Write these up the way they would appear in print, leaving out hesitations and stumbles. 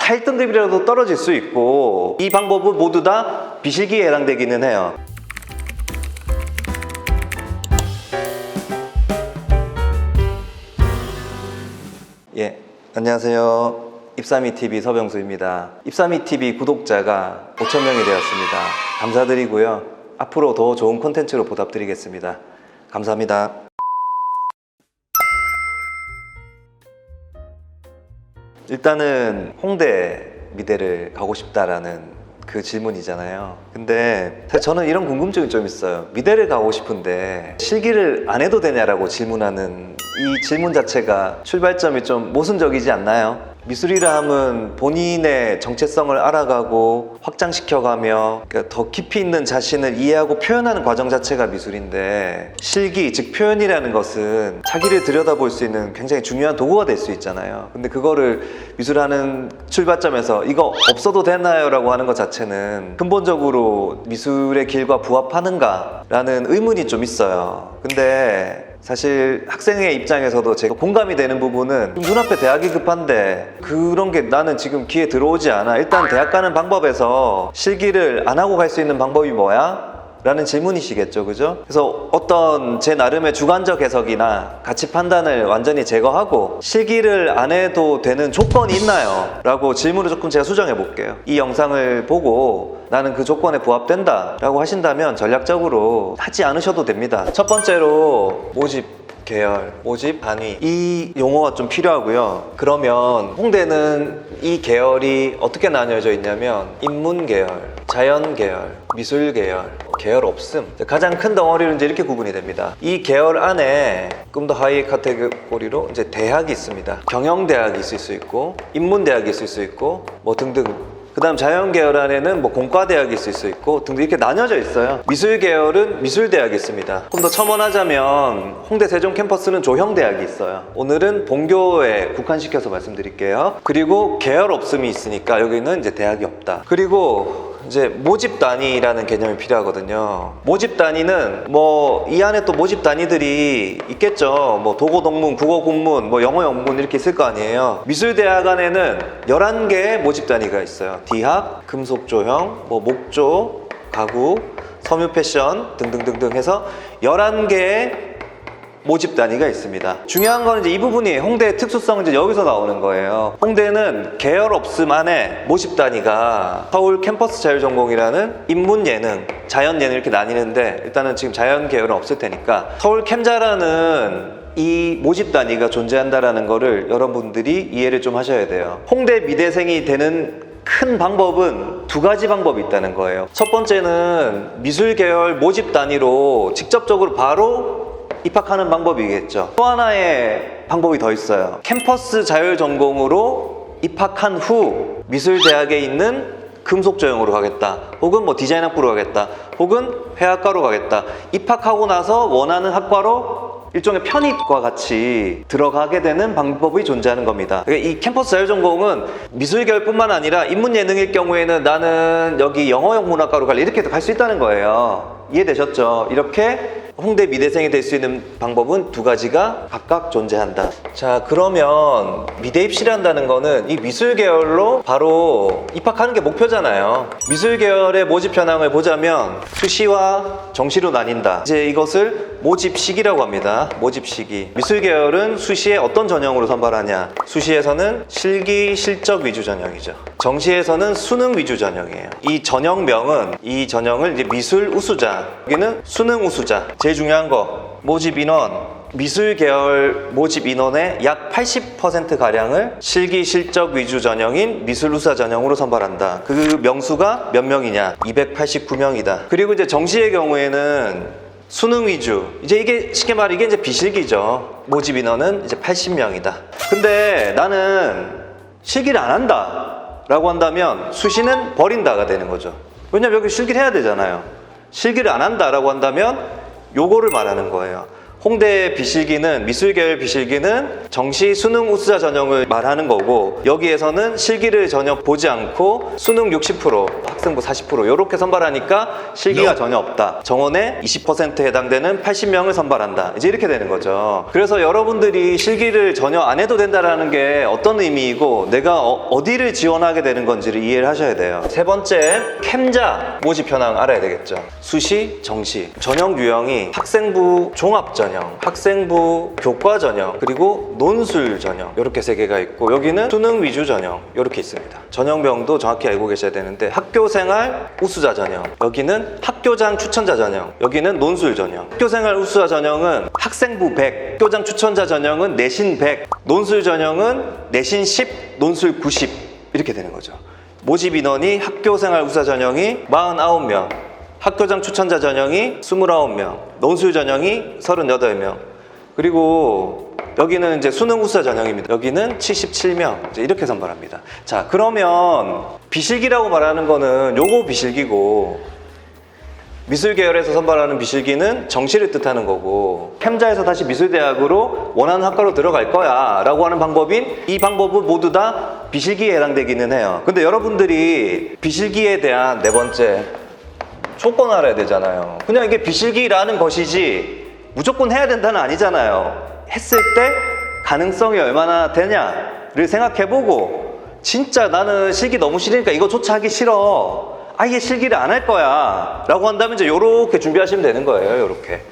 1등급이라도 떨어질 수 있고, 이 방법은 모두 다 비실기에 해당되기는 해요. 예, 안녕하세요. 입사미TV 서병수입니다. 입사미TV 구독자가 5,000명이 되었습니다. 감사드리고요. 앞으로 더 좋은 콘텐츠로 보답드리겠습니다. 감사합니다. 일단은 홍대 미대를 가고 싶다라는 그 질문이잖아요. 근데 사실 저는 이런 궁금증이 좀 있어요. 미대를 가고 싶은데 실기를 안 해도 되냐라고 질문하는 이 질문 자체가 출발점이 좀 모순적이지 않나요? 미술이라 하면 본인의 정체성을 알아가고 확장시켜가며 더 깊이 있는 자신을 이해하고 표현하는 과정 자체가 미술인데, 실기, 즉 표현이라는 것은 자기를 들여다볼 수 있는 굉장히 중요한 도구가 될 수 있잖아요. 근데 그거를 미술하는 출발점에서 이거 없어도 되나요? 라고 하는 것 자체는 근본적으로 미술의 길과 부합하는가? 라는 의문이 좀 있어요. 근데 사실 학생의 입장에서도 제가 공감이 되는 부분은 눈앞에 대학이 급한데 그런 게 나는 지금 귀에 들어오지 않아. 일단 대학 가는 방법에서 실기를 안 하고 갈 수 있는 방법이 뭐야? 라는 질문이시겠죠, 그죠? 그래서 어떤 제 나름의 주관적 해석이나 가치 판단을 완전히 제거하고 실기를 안 해도 되는 조건이 있나요? 라고 질문을 조금 제가 수정해 볼게요. 이 영상을 보고 나는 그 조건에 부합된다 라고 하신다면 전략적으로 하지 않으셔도 됩니다. 첫 번째로 모집 계열, 모집 단위, 이 용어가 좀 필요하고요. 그러면 홍대는 이 계열이 어떻게 나뉘어져 있냐면 인문 계열, 자연 계열, 미술 계열, 계열 없음, 가장 큰 덩어리로 이제 이렇게 구분이 됩니다. 이 계열 안에 조금 더 하이 카테고리로 이제 대학이 있습니다. 경영대학이 있을 수 있고, 인문대학이 있을 수 있고, 뭐 등등. 그 다음 자연 계열 안에는 뭐 공과대학이 있을 수 있고 등등 이렇게 나뉘어져 있어요. 미술 계열은 미술대학이 있습니다. 좀 더 첨언하자면 홍대 세종 캠퍼스는 조형대학이 있어요. 오늘은 본교에 국한시켜서 말씀드릴게요. 그리고 계열 없음이 있으니까 여기는 이제 대학이 없다. 그리고 이제 모집 단위라는 개념이 필요하거든요. 모집 단위는 뭐 이 안에 또 모집 단위들이 있겠죠. 뭐 도고동문, 국어국문, 뭐 영어영문 이렇게 있을 거 아니에요. 미술대학 안에는 11개의 모집 단위가 있어요. 디학, 금속조형, 뭐 목조, 가구, 섬유 패션 등등등등 해서 11개의 모집 단위가 있습니다. 중요한 건 이제 이 부분이 홍대의 특수성은 이제 여기서 나오는 거예요. 홍대는 계열 없음 안에 모집 단위가 서울 캠퍼스 자율전공이라는 인문 예능, 자연 예능 이렇게 나뉘는데, 일단은 지금 자연 계열은 없을 테니까 서울 캠자라는 이 모집 단위가 존재한다라는 거를 여러분들이 이해를 좀 하셔야 돼요. 홍대 미대생이 되는 큰 방법은 두 가지 방법이 있다는 거예요. 첫 번째는 미술 계열 모집 단위로 직접적으로 바로 입학하는 방법이겠죠. 또 하나의 방법이 더 있어요. 캠퍼스 자율전공으로 입학한 후 미술대학에 있는 금속조형으로 가겠다, 혹은 뭐 디자인학부로 가겠다, 혹은 회화과로 가겠다. 입학하고 나서 원하는 학과로 일종의 편입과 같이 들어가게 되는 방법이 존재하는 겁니다. 이 캠퍼스 자율전공은 미술계열뿐만 아니라 인문예능일 경우에는 나는 여기 영어영문학과로 갈래 이렇게도 갈 수 있다는 거예요. 이해되셨죠? 이렇게 홍대 미대생이 될 수 있는 방법은 두 가지가 각각 존재한다. 자, 그러면 미대 입시를 한다는 거는 이 미술 계열로 바로 입학하는 게 목표잖아요. 미술 계열의 모집 현황을 보자면 수시와 정시로 나뉜다. 이제 이것을 모집시기라고 합니다. 모집시기. 미술 계열은 수시에 어떤 전형으로 선발하냐? 수시에서는 실기 실적 위주 전형이죠. 정시에서는 수능 위주 전형이에요. 이 전형명은, 이 전형을 이제 미술 우수자, 여기는 수능 우수자. 제일 중요한 거, 모집 인원, 미술 계열 모집 인원의 약 80%가량을 실기 실적 위주 전형인 미술 우수자 전형으로 선발한다. 그 명수가 몇 명이냐? 289명이다. 그리고 이제 정시의 경우에는 수능 위주, 이제 이게 쉽게 말해 이게 이제 비실기죠. 모집 인원은 이제 80명이다. 근데 나는 실기를 안 한다 라고 한다면 수시는 버린다가 되는 거죠. 왜냐면 여기 실기를 해야 되잖아요. 실기를 안 한다 라고 한다면 요거를 말하는 거예요. 홍대 비실기는 미술 계열 비실기는 정시 수능 우수자 전형을 말하는 거고 여기에서는 실기를 전혀 보지 않고 수능 60% 학생부 40% 이렇게 선발하니까 실기가 전혀 없다. 정원에 20%에 해당되는 80명을 선발한다. 이제 이렇게 되는 거죠. 그래서 여러분들이 실기를 전혀 안 해도 된다라는 게 어떤 의미이고 내가 어디를 지원하게 되는 건지를 이해를 하셔야 돼요. 세 번째, 캠자 모집 현황 알아야 되겠죠. 수시, 정시, 전형 유형이 학생부 종합 전형, 학생부 교과 전형, 그리고 논술 전형 이렇게 세 개가 있고 여기는 수능 위주 전형 이렇게 있습니다. 전형명도 정확히 알고 계셔야 되는데 학교생활 우수자 전형, 여기는 학교장 추천자 전형, 여기는 논술 전형. 학교생활 우수자 전형은 학생부 100, 학교장 추천자 전형은 내신 100, 논술 전형은 내신 10, 논술 90 이렇게 되는 거죠. 모집 인원이 학교생활 우수자 전형이 49명, 학교장 추천자 전형이 29명, 논술 전형이 38명, 그리고 여기는 이제 수능 우수자 전형입니다. 여기는 77명. 이제 이렇게 선발합니다. 자, 그러면 비실기라고 말하는 거는 요거 비실기고 미술 계열에서 선발하는 비실기는 정시를 뜻하는 거고 캠자에서 다시 미술대학으로 원하는 학과로 들어갈 거야 라고 하는 방법인 이 방법은 모두 다 비실기에 해당되기는 해요. 근데 여러분들이 비실기에 대한 네 번째 조건 알아야 되잖아요. 그냥 이게 비실기라는 것이지 무조건 해야 된다는 아니잖아요. 했을 때 가능성이 얼마나 되냐를 생각해보고 진짜 나는 실기 너무 싫으니까 이거조차 하기 싫어, 아예 실기를 안 할 거야 라고 한다면 이제 요렇게 준비하시면 되는 거예요. 요렇게.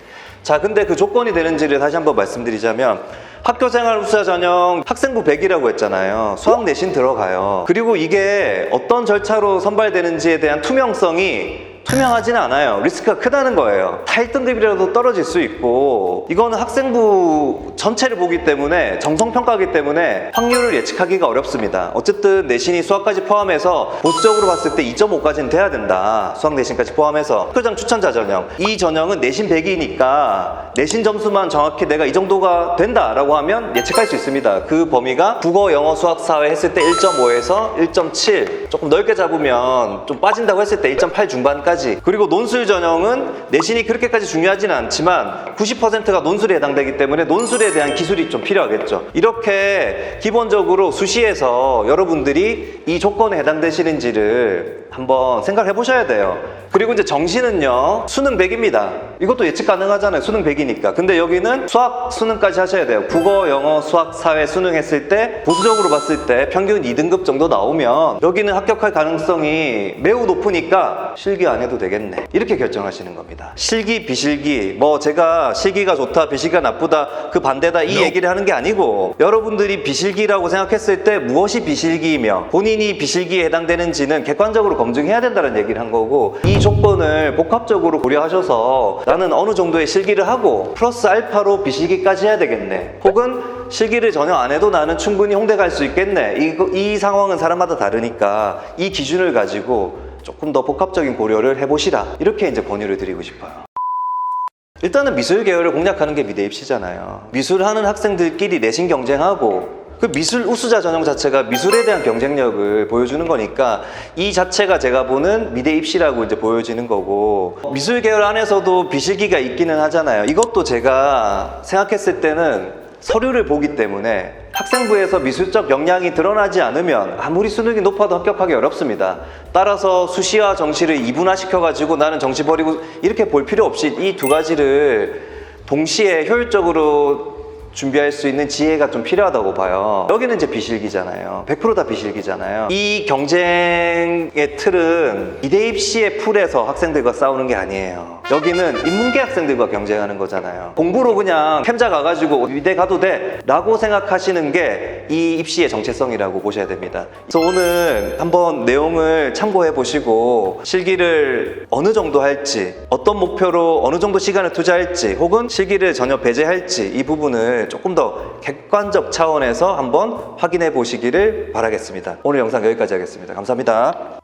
자, 근데 그 조건이 되는지를 다시 한번 말씀드리자면 학교생활 우수자 전형 학생부 100이라고 했잖아요. 수학 내신 들어가요. 그리고 이게 어떤 절차로 선발되는지에 대한 투명성이 투명하지는 않아요. 리스크가 크다는 거예요. 다 1등급이라도 떨어질 수 있고 이거는 학생부 전체를 보기 때문에 정성평가이기 때문에 확률을 예측하기가 어렵습니다. 어쨌든 내신이 수학까지 포함해서 보수적으로 봤을 때 2.5까지는 돼야 된다. 수학 내신까지 포함해서. 학교장 추천자 전형, 이 전형은 내신 100이니까 내신 점수만 정확히 내가 이 정도가 된다라고 하면 예측할 수 있습니다. 그 범위가 국어, 영어, 수학, 사회 했을 때 1.5에서 1.7, 조금 넓게 잡으면 좀 빠진다고 했을 때 1.8 중반까지. 그리고 논술 전형은 내신이 그렇게까지 중요하지는 않지만 90%가 논술에 해당되기 때문에 논술에 대한 기술이 좀 필요하겠죠. 이렇게 기본적으로 수시에서 여러분들이 이 조건에 해당되시는지를 한번 생각해 보셔야 돼요. 그리고 이제 정시는요, 수능 100입니다. 이것도 예측 가능하잖아요. 수능 100이니까. 근데 여기는 수학 수능까지 하셔야 돼요. 국어, 영어, 수학, 사회 수능 했을 때 보수적으로 봤을 때 평균 2등급 정도 나오면 여기는 합격할 가능성이 매우 높으니까 실기 안 해도 되겠네, 이렇게 결정하시는 겁니다. 실기, 비실기, 뭐 제가 실기가 좋다, 비실기가 나쁘다, 그 반대다 이 얘기를 하는 게 아니고 여러분들이 비실기라고 생각했을 때 무엇이 비실기이며 본인이 비실기에 해당되는지는 객관적으로 검증해야 된다는 얘기를 한 거고 이 조건을 복합적으로 고려하셔서 나는 어느 정도의 실기를 하고 플러스 알파로 비실기까지 해야 되겠네, 혹은 실기를 전혀 안 해도 나는 충분히 홍대 갈 수 있겠네, 이 상황은 사람마다 다르니까 이 기준을 가지고 조금 더 복합적인 고려를 해보시라, 이렇게 이제 권유를 드리고 싶어요. 일단은 미술 계열을 공략하는 게 미대 입시잖아요. 미술하는 학생들끼리 내신 경쟁하고 그 미술 우수자 전형 자체가 미술에 대한 경쟁력을 보여주는 거니까 이 자체가 제가 보는 미대 입시라고 이제 보여지는 거고, 미술 계열 안에서도 비실기가 있기는 하잖아요. 이것도 제가 생각했을 때는 서류를 보기 때문에 학생부에서 미술적 역량이 드러나지 않으면 아무리 수능이 높아도 합격하기 어렵습니다. 따라서 수시와 정시를 이분화시켜가지고 나는 정시 버리고 이렇게 볼 필요 없이 이 두 가지를 동시에 효율적으로 준비할 수 있는 지혜가 좀 필요하다고 봐요. 여기는 이제 비실기잖아요. 100% 다 비실기잖아요. 이 경쟁의 틀은 미대 입시의 풀에서 학생들과 싸우는 게 아니에요. 여기는 인문계 학생들과 경쟁하는 거잖아요. 공부로 그냥 캠자 가가지고 미대 가도 돼 라고 생각하시는 게 이 입시의 정체성이라고 보셔야 됩니다. 그래서 오늘 한번 내용을 참고해 보시고 실기를 어느 정도 할지, 어떤 목표로 어느 정도 시간을 투자할지, 혹은 실기를 전혀 배제할지 이 부분을 조금 더 객관적 차원에서 한번 확인해 보시기를 바라겠습니다. 오늘 영상 여기까지 하겠습니다. 감사합니다.